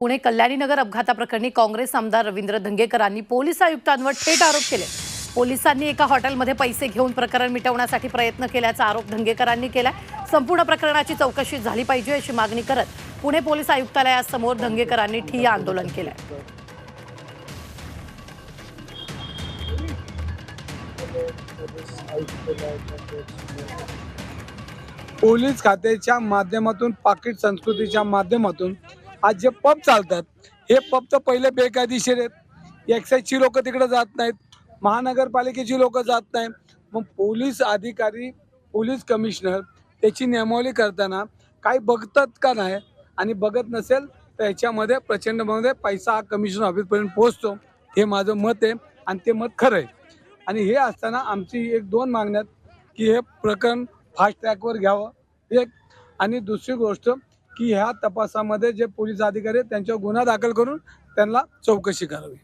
पुणे कल्याणीनगर अपघाताप्रकरणी काँग्रेस आमदार रवींद्र धंगेकरांनी पोलीस आयुक्तांवर थेट आरोप केले। पोलिसांनी एका हॉटेलमध्ये पैसे घेऊन प्रकरण मिटवण्यासाठी प्रयत्न केल्याचा आरोप धंगेकरांनी केला। संपूर्ण प्रकरणाची चौकशी झाली पाहिजे अशी मागणी करत पुणे पोलीस आयुक्तालयासमोर धंगेकरांनी ठिय्या आंदोलन केले। पोलीस खात्याच्या माध्यमातून पाकिट संस्कृतीच्या माध्यमातून आज जे पब चालतात हे पब तर पहिले बेकायदेशीर आहेत। एक्साईजची लोक तिकडे जात नाहीत, महानगरपालिकेची लोक जात नाहीत। मग पोलीस अधिकारी, पोलीस कमिशनर त्याची नियमावली करताना काही बघतात का नाही, आणि बघत नसेल तर याच्यामध्ये प्रचंडमध्ये पैसा हा कमिशनर ऑफिसपर्यंत पोहोचतो। हे माझं मत आहे आणि ते मत खरं आहे। आणि हे असताना आमची एक दोन मागण्यात की हे प्रकरण फास्ट ट्रॅकवर घ्यावं एक, आणि दुसरी गोष्ट की ह्या तपासामध्ये जे पोलीस अधिकारी आहेत त्यांच्यावर गुन्हा दाखल करून त्यांना चौकशी करावी।